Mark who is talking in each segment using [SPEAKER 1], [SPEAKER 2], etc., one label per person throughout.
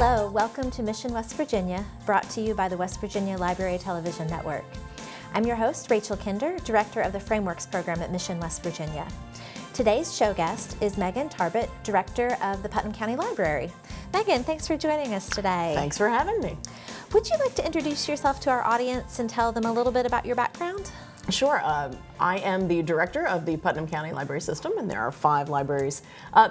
[SPEAKER 1] Hello, welcome to Mission West Virginia, brought to you by the West Virginia Library Television Network. I'm your host, Rachel Kinder, Director of the Frameworks Program at Mission West Virginia. Today's show guest is Megan Tarbett, Director of the Putnam County Library. Megan, thanks for joining us today.
[SPEAKER 2] Thanks for having me.
[SPEAKER 1] Would you like to introduce yourself to our audience and tell them a little bit about your background?
[SPEAKER 2] Sure. I am the director of the Putnam County Library System, and there are 5 libraries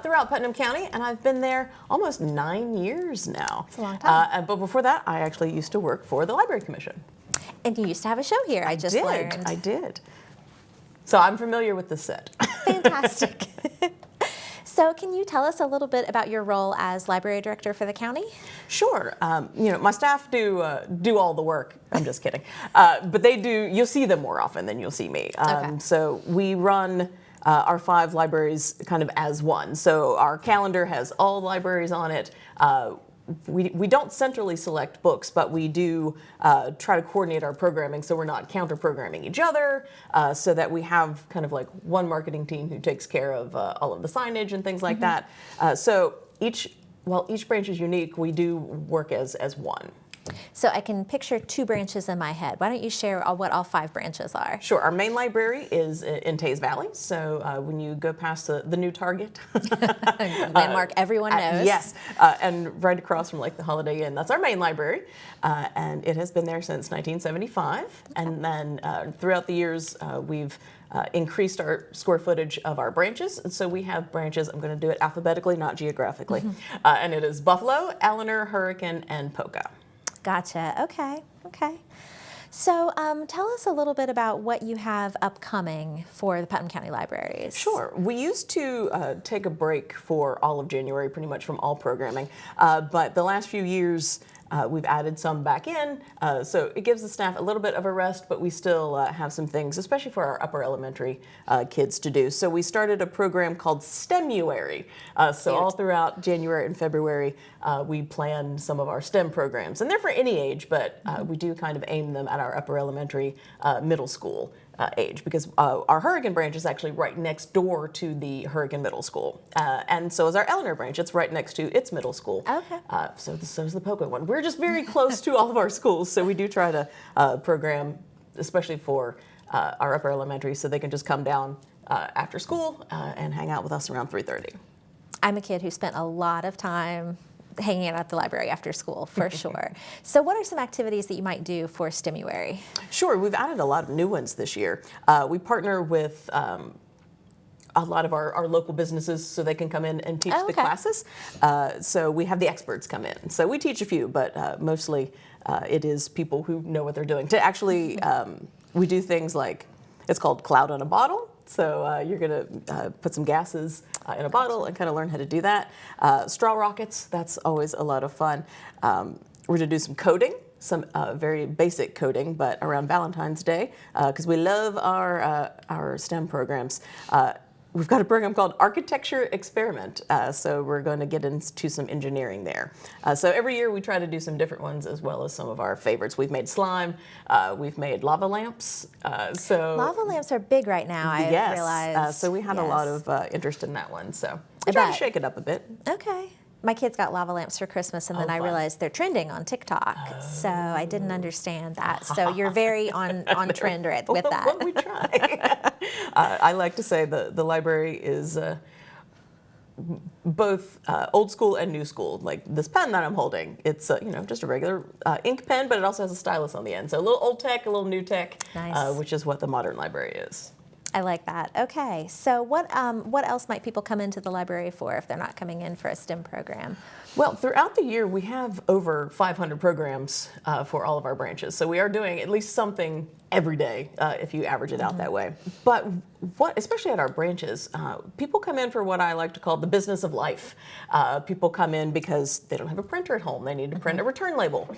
[SPEAKER 2] throughout Putnam County, and I've been there almost 9 years now.
[SPEAKER 1] It's a long time.
[SPEAKER 2] But before that, I actually used to work for the Library Commission.
[SPEAKER 1] And you used to have a show here, I just learned.
[SPEAKER 2] I did. So I'm familiar with the set.
[SPEAKER 1] Fantastic. So can you tell us a little bit about your role as library director for the county?
[SPEAKER 2] Sure. My staff do all the work. I'm just kidding. But they do. You'll see them more often than you'll see me.
[SPEAKER 1] Okay.
[SPEAKER 2] So we run our 5 libraries kind of as one. So our calendar has all libraries on it. We don't centrally select books, but we do try to coordinate our programming so we're not counter-programming each other, so that we have kind of like one marketing team who takes care of all of the signage and things like that. So while each branch is unique, we do work as one.
[SPEAKER 1] So I can picture 2 branches in my head. Why don't you share what all 5 branches are?
[SPEAKER 2] Sure. Our main library is in Tays Valley. So when you go past the new Target.
[SPEAKER 1] Landmark everyone knows.
[SPEAKER 2] Yes. And right across from like the Holiday Inn. That's our main library. And it has been there since 1975. Okay. And then throughout the years, we've increased our square footage of our branches. And so we have branches, I'm going to do it alphabetically, not geographically. And it is Buffalo, Eleanor, Hurricane, and Polka.
[SPEAKER 1] Gotcha. Okay. So tell us a little bit about what you have upcoming for the Putnam County Libraries.
[SPEAKER 2] Sure. We used to take a break for all of January, pretty much from all programming. But the last few years, we've added some back in, so it gives the staff a little bit of a rest, but we still have some things, especially for our upper elementary kids to do. So we started a program called STEMuary. So all throughout January and February, we plan some of our STEM programs. And they're for any age, but we do kind of aim them at our upper elementary, middle school age, because our Hurricane branch is actually right next door to the Hurricane Middle School. And so is our Eleanor branch. It's right next to its middle school.
[SPEAKER 1] Okay.
[SPEAKER 2] So is the Polka one. We're just very close to all of our schools, so we do try to program, especially for our upper elementary, so they can just come down after school and hang out with us around 3:30.
[SPEAKER 1] I'm a kid who spent a lot of time hanging out at the library after school, for sure. So what are some activities that you might do for STEMuary?
[SPEAKER 2] Sure, we've added a lot of new ones this year. We partner with a lot of our local businesses so they can come in and teach the classes. So we have the experts come in. So we teach a few, but mostly it is people who know what they're doing. To actually, we do things like, it's called Cloud on a Bottle. So you're going to put some gases in a bottle and kind of learn how to do that. Straw rockets, that's always a lot of fun. We're going to do some coding, some very basic coding, but around Valentine's Day, because we love our STEM programs. We've got a program called Architecture Experiment, so we're going to get into some engineering there. So every year we try to do some different ones, as well as some of our favorites. We've made slime, we've made lava lamps.
[SPEAKER 1] Lava lamps are big right now, I realized.
[SPEAKER 2] So we had a lot of interest in that one, so we try to shake it up a bit.
[SPEAKER 1] Okay. My kids got lava lamps for Christmas, and then I realized they're trending on TikTok. So I didn't understand that. So you're very on trend with that.
[SPEAKER 2] Well, we try. I like to say the library is both old school and new school. Like this pen that I'm holding, it's just a regular ink pen, but it also has a stylus on the end. So a little old tech, a little new tech, which is what the modern library is.
[SPEAKER 1] I like that. Okay, so what else might people come into the library for if they're not coming in for a STEM program?
[SPEAKER 2] Well, throughout the year, we have over 500 programs for all of our branches. So we are doing at least something every day if you average it out that way. But especially at our branches, people come in for what I like to call the business of life. People come in because they don't have a printer at home. They need to print a return label,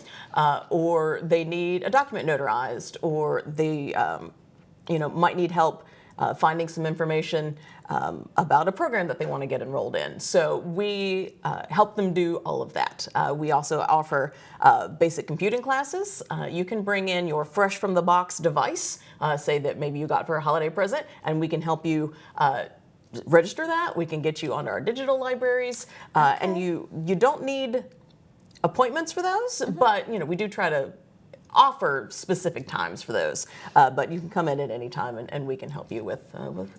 [SPEAKER 2] or they need a document notarized, or they might need help finding some information about a program that they want to get enrolled in. So we help them do all of that. We also offer basic computing classes. You can bring in your fresh from the box device, say that maybe you got for a holiday present, and we can help you register that. We can get you onto our digital libraries, and you don't need appointments for those, but we do try to offer specific times for those. But you can come in at any time, and we can help you with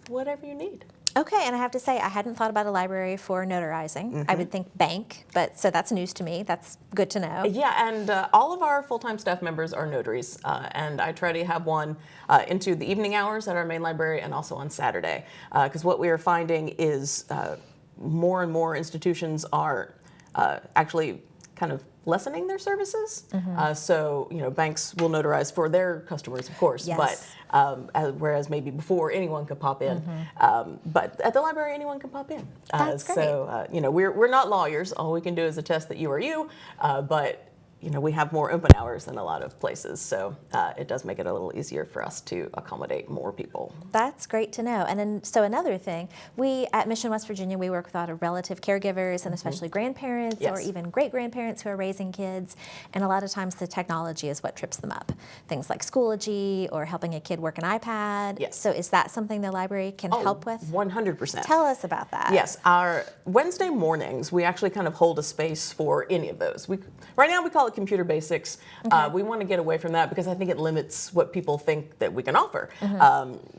[SPEAKER 2] whatever you need.
[SPEAKER 1] Okay, and I have to say, I hadn't thought about a library for notarizing. I would think bank, but so that's news to me. That's good to know.
[SPEAKER 2] Yeah, and all of our full-time staff members are notaries, and I try to have one into the evening hours at our main library and also on Saturday, because what we are finding is more and more institutions are actually kind of lessening their services. So, banks will notarize for their customers, of course,
[SPEAKER 1] Yes.
[SPEAKER 2] but whereas maybe before anyone could pop in, but at the library anyone can pop in.
[SPEAKER 1] That's great.
[SPEAKER 2] So, we're not lawyers. All we can do is attest that you are you, but we have more open hours than a lot of places, so it does make it a little easier for us to accommodate more people.
[SPEAKER 1] That's great to know. And then, so another thing, we at Mission West Virginia, we work with a lot of relative caregivers and especially grandparents or
[SPEAKER 2] Yes.
[SPEAKER 1] even great-grandparents who are raising kids. And a lot of times the technology is what trips them up. Things like Schoology or helping a kid work an iPad.
[SPEAKER 2] Yes.
[SPEAKER 1] So is that something the library can help with?
[SPEAKER 2] 100%.
[SPEAKER 1] Tell us about that.
[SPEAKER 2] Yes, our Wednesday mornings, we actually kind of hold a space for any of those. Right now we call it Computer Basics. We want to get away from that because I think it limits what people think that we can offer.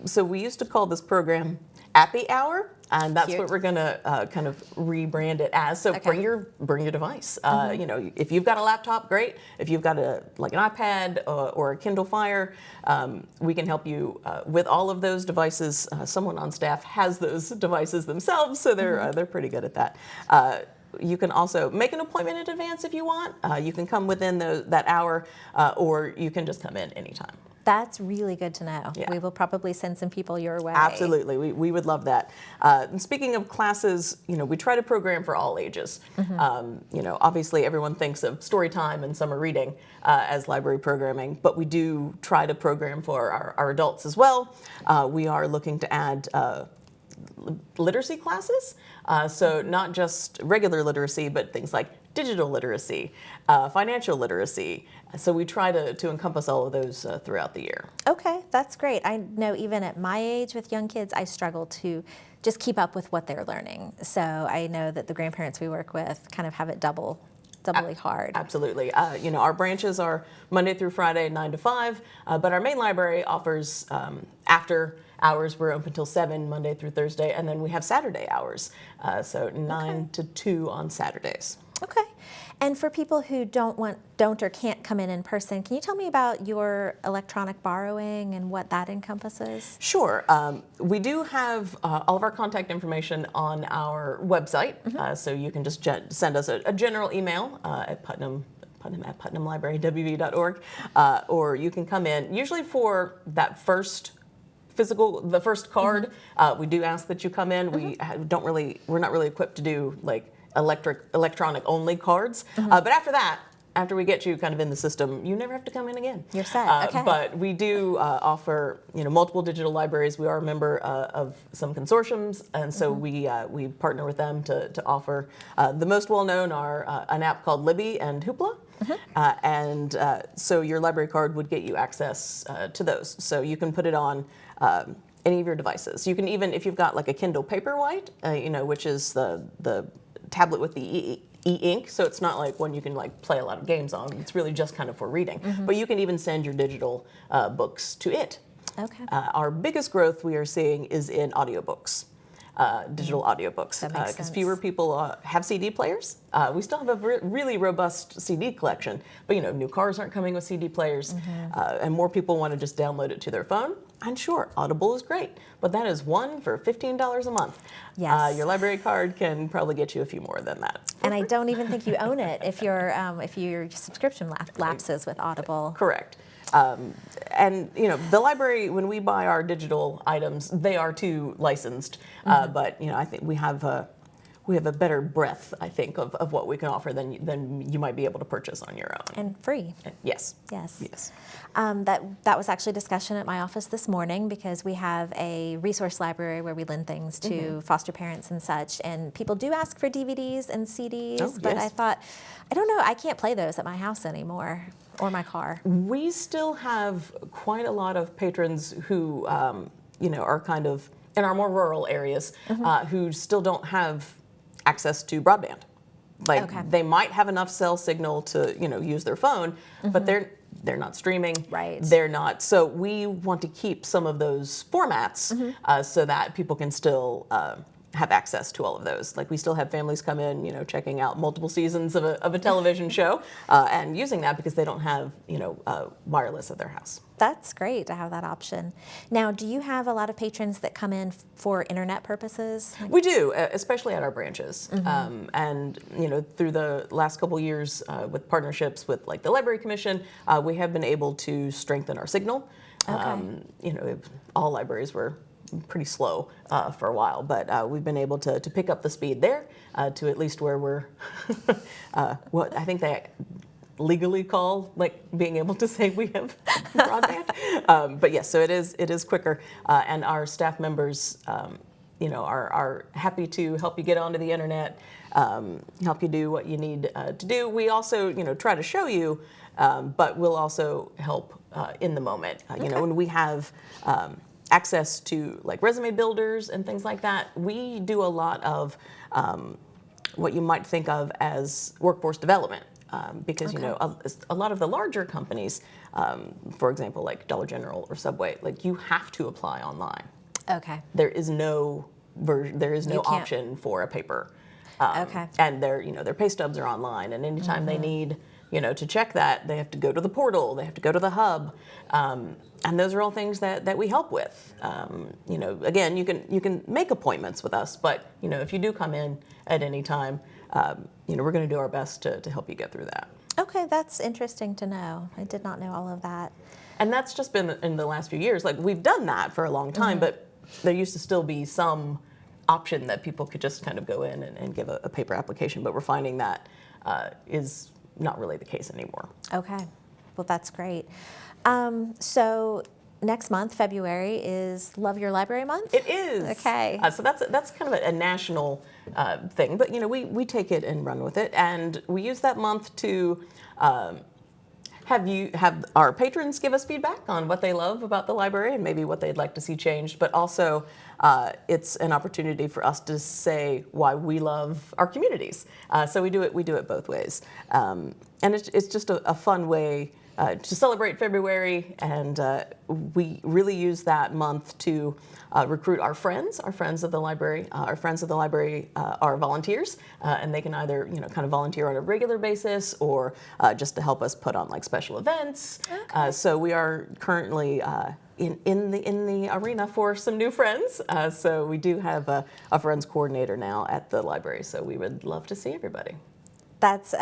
[SPEAKER 2] So we used to call this program Appy Hour, and that's
[SPEAKER 1] Cute.
[SPEAKER 2] what we're going to kind of rebrand it as. So bring your device. If you've got a laptop, great. If you've got an iPad or a Kindle Fire, we can help you with all of those devices. Someone on staff has those devices themselves, so they're pretty good at that. You can also make an appointment in advance if you want. You can come within that hour, or you can just come in anytime.
[SPEAKER 1] That's really good to know.
[SPEAKER 2] Yeah.
[SPEAKER 1] We will probably send some people your way.
[SPEAKER 2] Absolutely, we would love that. And speaking of classes, we try to program for all ages. Obviously everyone thinks of story time and summer reading as library programming, but we do try to program for our adults as well. We are looking to add literacy classes, so not just regular literacy, but things like digital literacy, financial literacy. So we try to encompass all of those throughout the year.
[SPEAKER 1] Okay, that's great. I know even at my age with young kids, I struggle to just keep up with what they're learning. So I know that the grandparents we work with kind of have it doubly hard.
[SPEAKER 2] Absolutely. Our branches are Monday through Friday, 9 to 5, but our main library offers after hours. We're open until 7, Monday through Thursday, and then we have Saturday hours, so 9 to 2 on Saturdays.
[SPEAKER 1] Okay. And for people who don't or can't come in person, can you tell me about your electronic borrowing and what that encompasses?
[SPEAKER 2] Sure. We do have all of our contact information on our website, so you can just send us a general email at Putnam at putnamlibrarywv.org, or you can come in. Usually for that first the first card, we do ask that you come in. We're not really equipped to do like electronic only cards, but after we get you kind of in the system, you never have to come in again.
[SPEAKER 1] You're set. Okay.
[SPEAKER 2] But we do offer multiple digital libraries. We are a member of some consortiums, and so we partner with them to offer the most well-known are an app called Libby and Hoopla. And so your library card would get you access to those. So you can put it on any of your devices. You can even, if you've got like a Kindle Paperwhite, which is the tablet with the e-ink, so it's not like one you can like play a lot of games on. It's really just kind of for reading. But you can even send your digital books to it. Okay. Our biggest growth we are seeing is in audiobooks. Digital audiobooks, because fewer people have CD players. We still have a really robust CD collection, but new cars aren't coming with CD players, and more people want to just download it to their phone. And sure, Audible is great, but that is one for $15 a month.
[SPEAKER 1] Yes.
[SPEAKER 2] Your library card can probably get you a few more than that.
[SPEAKER 1] And I don't even think you own it if your subscription lapses with Audible.
[SPEAKER 2] Correct. And the library, when we buy our digital items, they are too licensed. But I think we have a better breadth, I think, of what we can offer than you might be able to purchase on your own.
[SPEAKER 1] And free.
[SPEAKER 2] Yes.
[SPEAKER 1] Yes.
[SPEAKER 2] Yes.
[SPEAKER 1] That was actually discussion at my office this morning because we have a resource library where we lend things to foster parents and such, and people do ask for DVDs and CDs, but I thought, I don't know, I can't play those at my house anymore or my car.
[SPEAKER 2] We still have quite a lot of patrons who, are kind of in our more rural areas who still don't have access to broadband. Like
[SPEAKER 1] Okay.
[SPEAKER 2] they might have enough cell signal to, use their phone, but they're not streaming.
[SPEAKER 1] Right.
[SPEAKER 2] They're not. So we want to keep some of those formats so that people can still have access to all of those. Like we still have families come in, checking out multiple seasons of a television show and using that because they don't have, wireless at their house.
[SPEAKER 1] That's great to have that option. Now, do you have a lot of patrons that come in for internet purposes?
[SPEAKER 2] We do, especially at our branches. And, through the last couple years with partnerships with like the Library Commission, we have been able to strengthen our signal.
[SPEAKER 1] Okay.
[SPEAKER 2] All libraries were pretty slow for a while, but we've been able to pick up the speed there to at least where we're, what I think they legally call like being able to say we have broadband. But yes, so it is quicker, and our staff members, are happy to help you get onto the internet, help you do what you need to do. We also, try to show you, but we'll also help in the moment. When we have access to like resume builders and things like that, we do a lot of what you might think of as workforce development. Because a lot of the larger companies, for example, like Dollar General or Subway, like you have to apply online.
[SPEAKER 1] Okay.
[SPEAKER 2] There is no option for a paper.
[SPEAKER 1] Okay.
[SPEAKER 2] And their pay stubs are online, and anytime they need to check that, they have to go to the portal, they have to go to the hub, and those are all things that we help with. Again, you can make appointments with us, but if you do come in at any time. We're going to do our best to help you get through that.
[SPEAKER 1] Okay, that's interesting to know. I did not know all of that.
[SPEAKER 2] And that's just been in the last few years. Like we've done that for a long time, but there used to still be some option that people could just kind of go in and give a paper application. But we're finding that is not really the case anymore.
[SPEAKER 1] Okay, well that's great. So next month, February, is Love Your Library Month?
[SPEAKER 2] It is.
[SPEAKER 1] Okay.
[SPEAKER 2] So that's kind of a national thing, but we take it and run with it, and we use that month to have our patrons give us feedback on what they love about the library and maybe what they'd like to see changed, but also it's an opportunity for us to say why we love our communities. So we do it both ways, and it's just a fun way to celebrate February, and we really use that month to recruit our friends of the library. Our friends of the library are volunteers, and they can either kind of volunteer on a regular basis or just to help us put on like special events.
[SPEAKER 1] Okay.
[SPEAKER 2] So we are currently in the arena for some new friends. So we do have a friends coordinator now at the library. So we would love to see everybody.
[SPEAKER 1] That's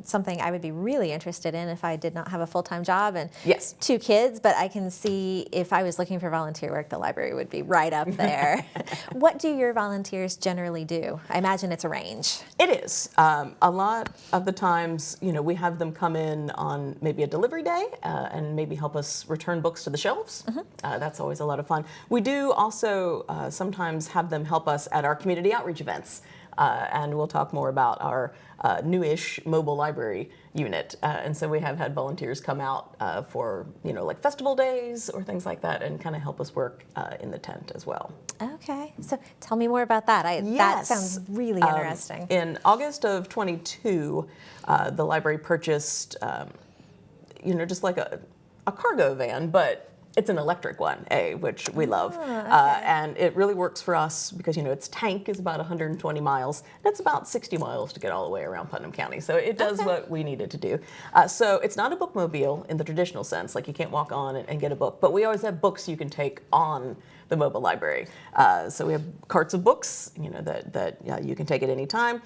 [SPEAKER 1] something I would be really interested in if I did not have a full-time job and
[SPEAKER 2] Yes.
[SPEAKER 1] 2 kids, but I can see if I was looking for volunteer work, the library would be right up there. What do your volunteers generally do? I imagine it's a range.
[SPEAKER 2] It is. A lot of the times, we have them come in on maybe a delivery day and maybe help us return books to the shelves. That's always a lot of fun. We do also sometimes have them help us at our community outreach events. And we'll talk more about our newish mobile library unit. And so we have had volunteers come out for, like festival days or things like that and kind of help us work in the tent as well.
[SPEAKER 1] Okay, so tell me more about that. That
[SPEAKER 2] Yes.
[SPEAKER 1] sounds really interesting.
[SPEAKER 2] In August of 22, the library purchased, just like a cargo van, but it's an electric one, which we love.
[SPEAKER 1] Okay.
[SPEAKER 2] And it really works for us because, its tank is about 120 miles. That's about 60 miles to get all the way around Putnam County. So it does what we need it to do. So it's not a bookmobile in the traditional sense, like you can't walk on and get a book, but we always have books you can take on the mobile library. So we have carts of books, that you can take at any time.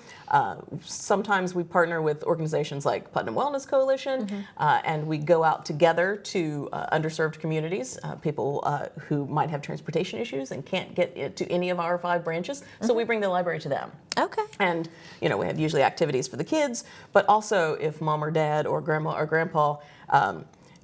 [SPEAKER 2] Sometimes we partner with organizations like Putnam Wellness Coalition, and we go out together to underserved communities, people who might have transportation issues and can't get to any of our 5 branches. So we bring the library to them.
[SPEAKER 1] Okay.
[SPEAKER 2] And we have usually activities for the kids, but also if mom or dad or grandma or grandpa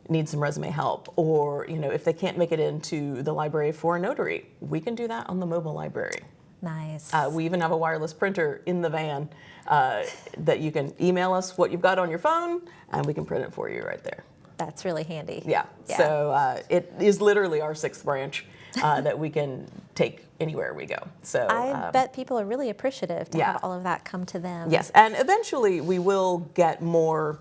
[SPEAKER 2] need some resume help, or if they can't make it into the library for a notary, we can do that on the mobile library.
[SPEAKER 1] Nice.
[SPEAKER 2] We even have a wireless printer in the van that you can email us what you've got on your phone, and we can print it for you right there.
[SPEAKER 1] That's really handy.
[SPEAKER 2] Yeah. So it is literally our 6th branch that we can take anywhere we go. So
[SPEAKER 1] I bet people are really appreciative to have all of that come to them.
[SPEAKER 2] Yes, and eventually we will get more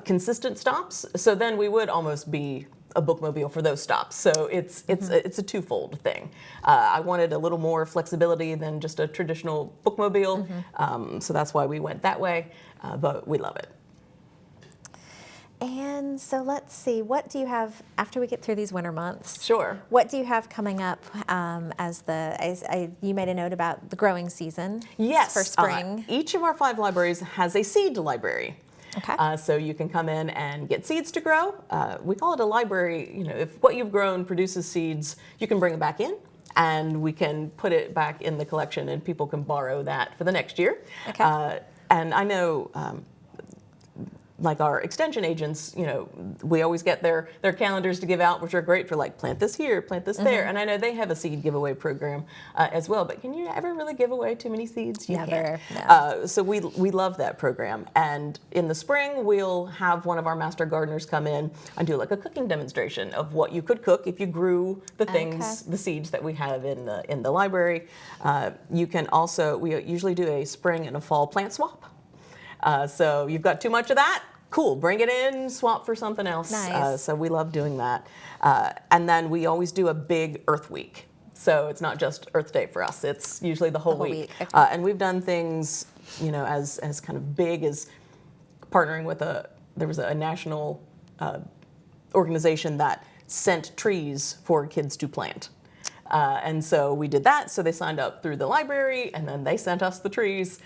[SPEAKER 2] consistent stops. So then we would almost be a bookmobile for those stops. So it's a twofold thing. I wanted a little more flexibility than just a traditional bookmobile. So that's why we went that way. But we love it.
[SPEAKER 1] And so let's see, what do you have after we get through these winter months?
[SPEAKER 2] Sure.
[SPEAKER 1] What do you have coming up you made a note about the growing season?
[SPEAKER 2] Yes.
[SPEAKER 1] For spring.
[SPEAKER 2] Each of our 5 libraries has a seed library.
[SPEAKER 1] Okay.
[SPEAKER 2] So you can come in and get seeds to grow. We call it a library. You know, if what you've grown produces seeds, you can bring it back in, and we can put it back in the collection, and people can borrow that for the next year.
[SPEAKER 1] Okay.
[SPEAKER 2] And I know, like our extension agents, you know, we always get their calendars to give out, which are great for like plant this here, plant this there. And I know they have a seed giveaway program as well. But can you ever really give away too many seeds? You
[SPEAKER 1] Never.
[SPEAKER 2] can't.
[SPEAKER 1] No.
[SPEAKER 2] So we love that program. And in the spring, we'll have one of our master gardeners come in and do like a cooking demonstration of what you could cook if you grew the things, the seeds that we have in the library. You can also, we usually do a spring and a fall plant swap. So you've got too much of that, cool, bring it in, swap for something else.
[SPEAKER 1] Nice.
[SPEAKER 2] So we love doing that. And then we always do a big Earth Week. So it's not just Earth Day for us, it's usually the whole week.
[SPEAKER 1] Okay.
[SPEAKER 2] And we've done things, you know, as kind of big as partnering with there was a national organization that sent trees for kids to plant. And so we did that. So they signed up through the library, and then they sent us the trees.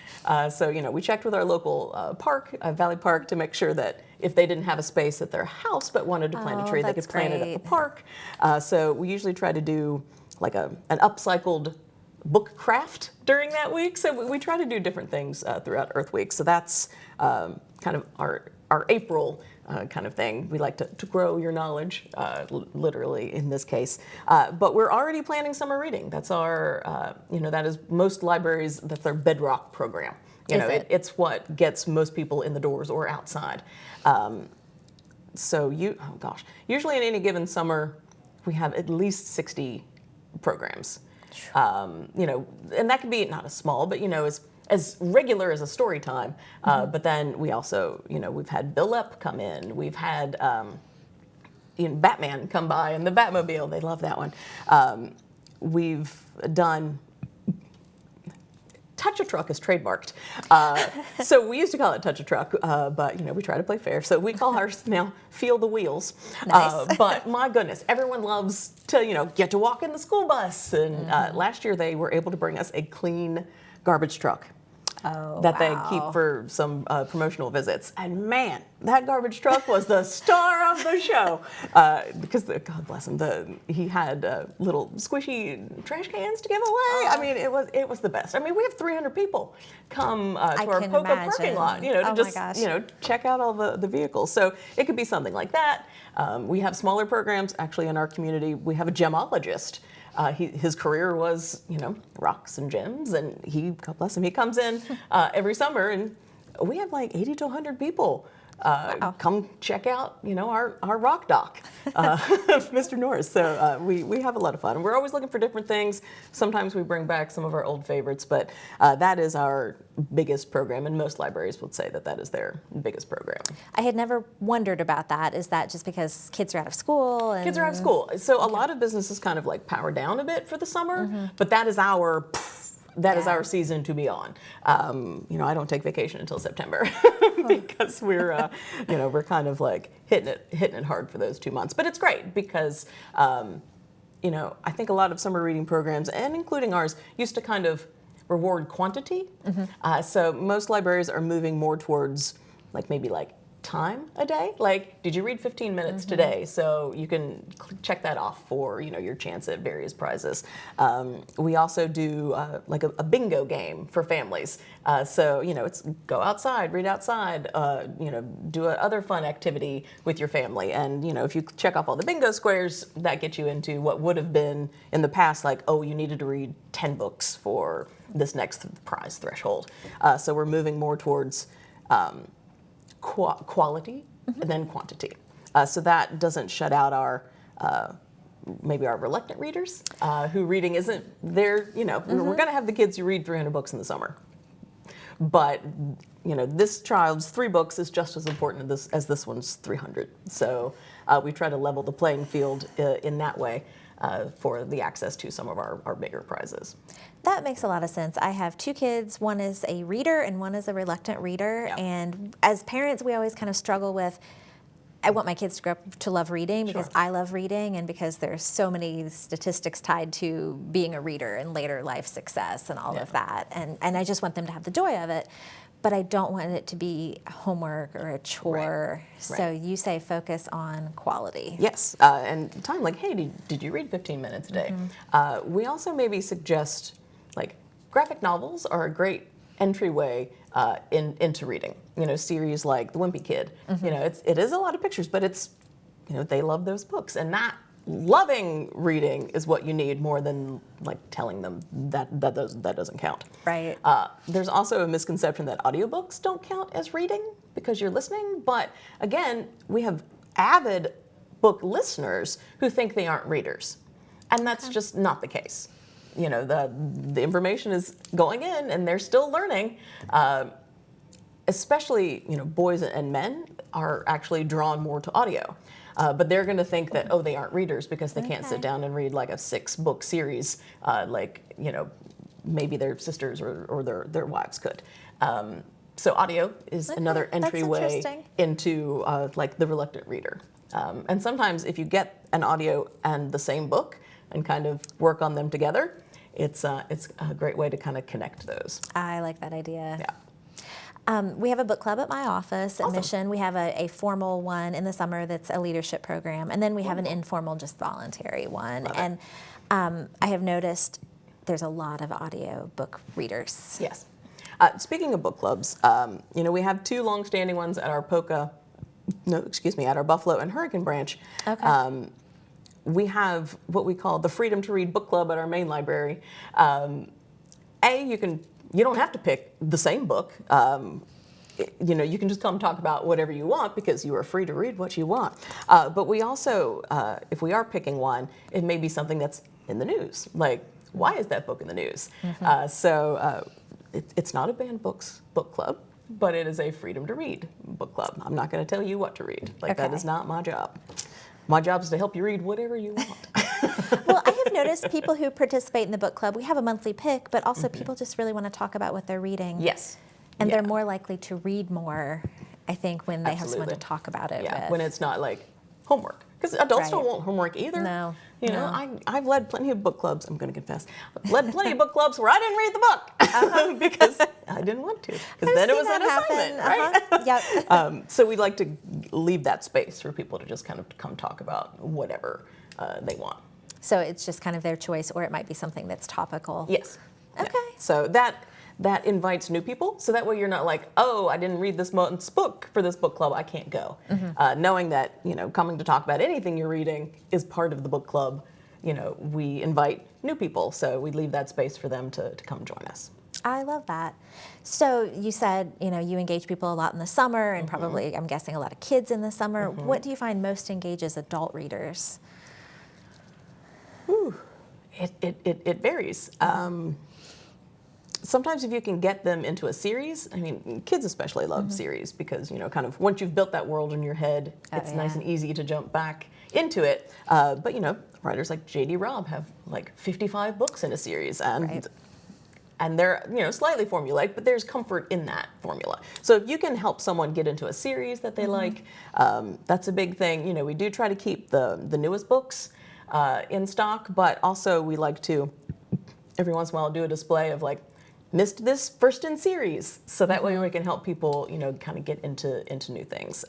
[SPEAKER 2] So, you know, we checked with our local park, Valley Park, to make sure that if they didn't have a space at their house but wanted to plant a tree, they could plant it at the park. So we usually try to do like an upcycled book craft during that week. So we try to do different things throughout Earth Week. So that's kind of our April kind of thing. We like to grow your knowledge, literally in this case. But we're already planning summer reading. That's our, you know, that is most libraries, that's their bedrock program. You know, it's what gets most people in the doors or outside. So usually in any given summer, we have at least 60 programs. You know, and that could be not as small, but, you know, as regular as a story time. But then we also, you know, we've had Bill Epp come in. We've had Batman come by in the Batmobile. They love that one. We've done Touch a Truck is trademarked. So we used to call it Touch a Truck, but, you know, we try to play fair. So we call ours now Feel the Wheels.
[SPEAKER 1] Nice.
[SPEAKER 2] But my goodness, everyone loves to, you know, get to walk in the school bus. And last year they were able to bring us a clean garbage truck. That they keep for some promotional visits. And man, that garbage truck was the star of the show. Because, God bless him, he had little squishy trash cans to give away. I mean, it was the best. I mean, we have 300 people come to our POCO parking lot, you know, to just, you know, check out all the vehicles. So it could be something like that. We have smaller programs. Actually, in our community, we have a gemologist. His career was, you know, rocks and gems, and God bless him, he comes in every summer, and we have like 80 to 100 people come check out, you know, our rock dock, Mr. Norris. So we have a lot of fun, and we're always looking for different things. Sometimes we bring back some of our old favorites, but that is our biggest program, and most libraries would say that is their biggest program.
[SPEAKER 1] I had never wondered about that. Is that just because kids are out of school?
[SPEAKER 2] Kids are out of school. So a lot of businesses kind of like power down a bit for the summer, but that is our is our season to be on. You know, I don't take vacation until September because we're, you know, we're kind of like hitting it hard for those 2 months. But it's great because, you know, I think a lot of summer reading programs, and including ours, used to kind of reward quantity. So most libraries are moving more towards maybe time a day. Like, did you read 15 minutes today? So you can check that off for, you know, your chance at various prizes. We also do like a bingo game for families. So, you know, it's go outside, read outside, you know, do other fun activity with your family. And, you know, if you check off all the bingo squares, that gets you into what would have been in the past, like, oh, you needed to read 10 books for this next prize threshold. So we're moving more towards quality than quantity. So that doesn't shut out our maybe our reluctant readers who reading isn't their, we're going to have the kids who read 300 books in the summer. But, this child's 3 books is just as important as this one's 300. So we try to level the playing field in that way for the access to some of our bigger prizes.
[SPEAKER 1] That makes a lot of sense. I have 2 kids. One is a reader and one is a reluctant reader. Yeah. And as parents, we always kind of struggle with, I want my kids to grow up to love reading because I love reading and because there's so many statistics tied to being a reader and later life success and all of that. And I just want them to have the joy of it, but I don't want it to be homework or a chore. Right. So you say focus on quality.
[SPEAKER 2] Yes, and time like, hey, did you read 15 minutes a day? We also maybe suggest, like, graphic novels are a great entryway into reading. Series like The Wimpy Kid. It is a lot of pictures, but it's, they love those books, and not loving reading is what you need more than like telling them that doesn't count.
[SPEAKER 1] Right.
[SPEAKER 2] There's also a misconception that audiobooks don't count as reading because you're listening, but again, we have avid book listeners who think they aren't readers, and that's just not the case. The information is going in and they're still learning. Especially, boys and men are actually drawn more to audio. But they're going to think that, they aren't readers because they can't sit down and read like a 6-book series maybe their sisters or their wives could. So audio is another entryway into like the reluctant reader. And sometimes if you get an audio and the same book and kind of work on them together, it's a great way to kind of connect those.
[SPEAKER 1] I like that idea.
[SPEAKER 2] Yeah.
[SPEAKER 1] We have a book club at my office at Mission. We have a formal one in the summer that's a leadership program, and then we have an informal, just voluntary one. And I have noticed there's a lot of audio book readers.
[SPEAKER 2] Yes. Speaking of book clubs, we have 2 longstanding ones at our at our Buffalo and Hurricane branch.
[SPEAKER 1] Okay.
[SPEAKER 2] We have what we call the Freedom to Read book club at our main library. You don't have to pick the same book. You can just come talk about whatever you want because you are free to read what you want. But we also, if we are picking one, it may be something that's in the news. Like, why is that book in the news? It's not a banned books book club, but it is a Freedom to Read book club. I'm not going to tell you what to read. That is not my job. My job is to help you read whatever you want.
[SPEAKER 1] Well, I have noticed people who participate in the book club, we have a monthly pick, but also people just really want to talk about what they're reading.
[SPEAKER 2] Yes.
[SPEAKER 1] And they're more likely to read more, I think, when they have someone to talk about it with.
[SPEAKER 2] When it's not like homework. Because adults don't want homework either.
[SPEAKER 1] No.
[SPEAKER 2] I've led plenty of book clubs, I'm going to confess, led plenty of book clubs where I didn't read the book because I didn't want to. Because then it was an assignment, right?
[SPEAKER 1] Yep.
[SPEAKER 2] So we like to leave that space for people to just kind of come talk about whatever they want.
[SPEAKER 1] So it's just kind of their choice, or it might be something that's topical.
[SPEAKER 2] Yes.
[SPEAKER 1] Okay.
[SPEAKER 2] Yeah. So that invites new people. So that way you're not like, I didn't read this month's book for this book club, I can't go. Knowing that, coming to talk about anything you're reading is part of the book club, we invite new people. So we leave that space for them to come join us.
[SPEAKER 1] I love that. So you said, you engage people a lot in the summer and probably, I'm guessing, a lot of kids in the summer. What do you find most engages adult readers?
[SPEAKER 2] It varies. Sometimes if you can get them into a series, kids especially love series because, kind of once you've built that world in your head, it's nice and easy to jump back into it. But, writers like J.D. Robb have like 55 books in a series and they're, slightly formulaic, but there's comfort in that formula. So if you can help someone get into a series that they like, that's a big thing. We do try to keep the newest books in stock, but also we like to, every once in a while, do a display of like, missed this first in series. So that way we can help people, kind of get into new things.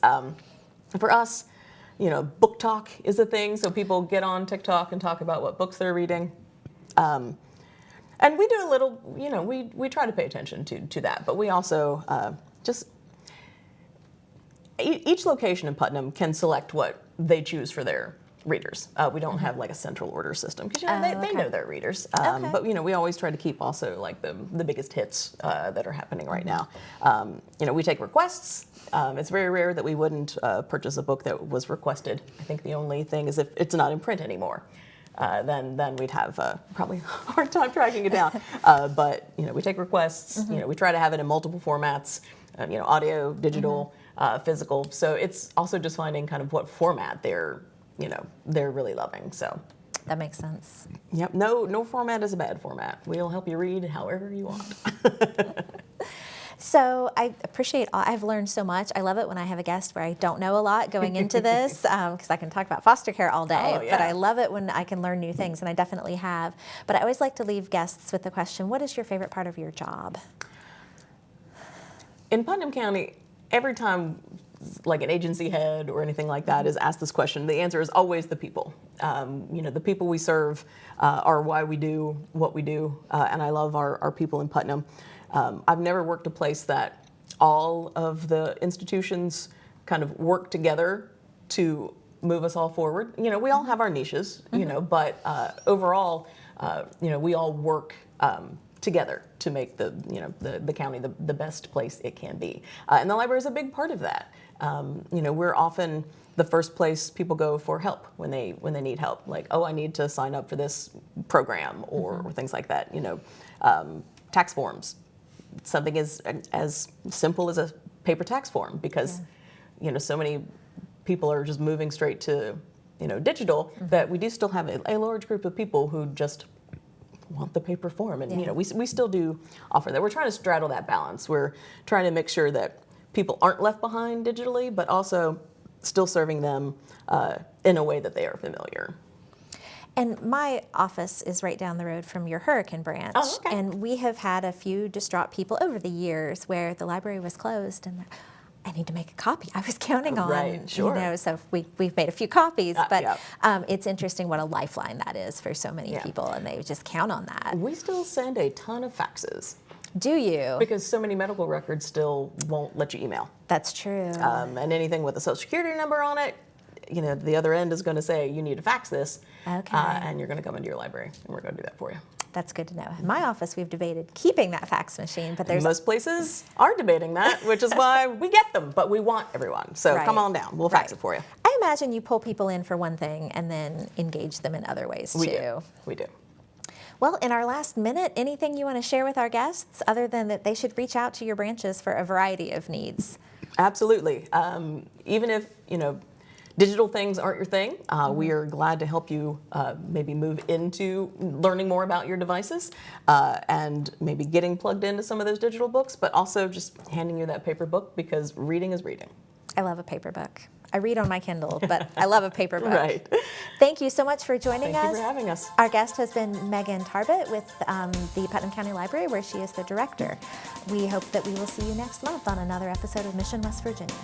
[SPEAKER 2] For us, book talk is a thing. So people get on TikTok and talk about what books they're reading. And we do a little, we try to pay attention to that. But we also each location in Putnam can select what they choose for their readers. We don't have like a central order system because they know their readers.
[SPEAKER 1] Okay.
[SPEAKER 2] But we always try to keep also like the biggest hits that are happening right now. We take requests. It's very rare that we wouldn't purchase a book that was requested. I think the only thing is if it's not in print anymore. Then we'd have probably a hard time tracking it down. But we take requests. We try to have it in multiple formats. Audio, digital, physical. So it's also just finding kind of what format they're really loving. So
[SPEAKER 1] that makes sense.
[SPEAKER 2] Yep. No format is a bad format. We'll help you read however you want.
[SPEAKER 1] So I appreciate I've learned so much. I love it when I have a guest where I don't know a lot going into this because I can talk about foster care all day.
[SPEAKER 2] Oh, yeah.
[SPEAKER 1] But I love it when I can learn new things, and I definitely have. But I always like to leave guests with the question, what is your favorite part of your job?
[SPEAKER 2] In Putnam County, every time like an agency head or anything like that is asked this question, the answer is always the people. The people we serve are why we do what we do, and I love our people in Putnam. I've never worked a place that all of the institutions kind of work together to move us all forward. We all have our niches, but overall, we all work together to make the county the best place it can be. And the library is a big part of that. We're often the first place people go for help when they need help. Like, oh, I need to sign up for this program or things like that. Tax forms. Something as simple as a paper tax form because, so many people are just moving straight to, digital that we do still have a large group of people who just want the paper form. And, we still do offer that. We're trying to straddle that balance. We're trying to make sure that people aren't left behind digitally, but also still serving them in a way that they are familiar.
[SPEAKER 1] And my office is right down the road from your Hurricane branch.
[SPEAKER 2] Oh, okay.
[SPEAKER 1] And we have had a few distraught people over the years where the library was closed and I need to make a copy. I was counting on,
[SPEAKER 2] right, sure.
[SPEAKER 1] So we've made a few copies, but
[SPEAKER 2] yeah.
[SPEAKER 1] It's interesting what a lifeline that is for so many people, and they just count on that.
[SPEAKER 2] We still send a ton of faxes.
[SPEAKER 1] Do you?
[SPEAKER 2] Because so many medical records still won't let you email.
[SPEAKER 1] That's true.
[SPEAKER 2] And anything with a social security number on it, the other end is going to say, you need to fax this.
[SPEAKER 1] Okay.
[SPEAKER 2] And you're going to come into your library, and we're going to do that for you.
[SPEAKER 1] That's good to know. In my office, we've debated keeping that fax machine, but there's...
[SPEAKER 2] Most places are debating that, which is why we get them, but we want everyone. So come on down. We'll fax it for you.
[SPEAKER 1] I imagine you pull people in for one thing and then engage them in other ways, too.
[SPEAKER 2] We do.
[SPEAKER 1] Well, in our last minute, anything you want to share with our guests other than that they should reach out to your branches for a variety of needs?
[SPEAKER 2] Absolutely. Even if, digital things aren't your thing, we are glad to help you maybe move into learning more about your devices and maybe getting plugged into some of those digital books, but also just handing you that paper book because reading is reading.
[SPEAKER 1] I love a paper book. I read on my Kindle, but I love a paper book.
[SPEAKER 2] Right.
[SPEAKER 1] Thank you so much for joining us.
[SPEAKER 2] Thank you for having us.
[SPEAKER 1] Our guest has been Megan Tarbett with the Putnam County Library, where she is the director. We hope that we will see you next month on another episode of Mission West Virginia.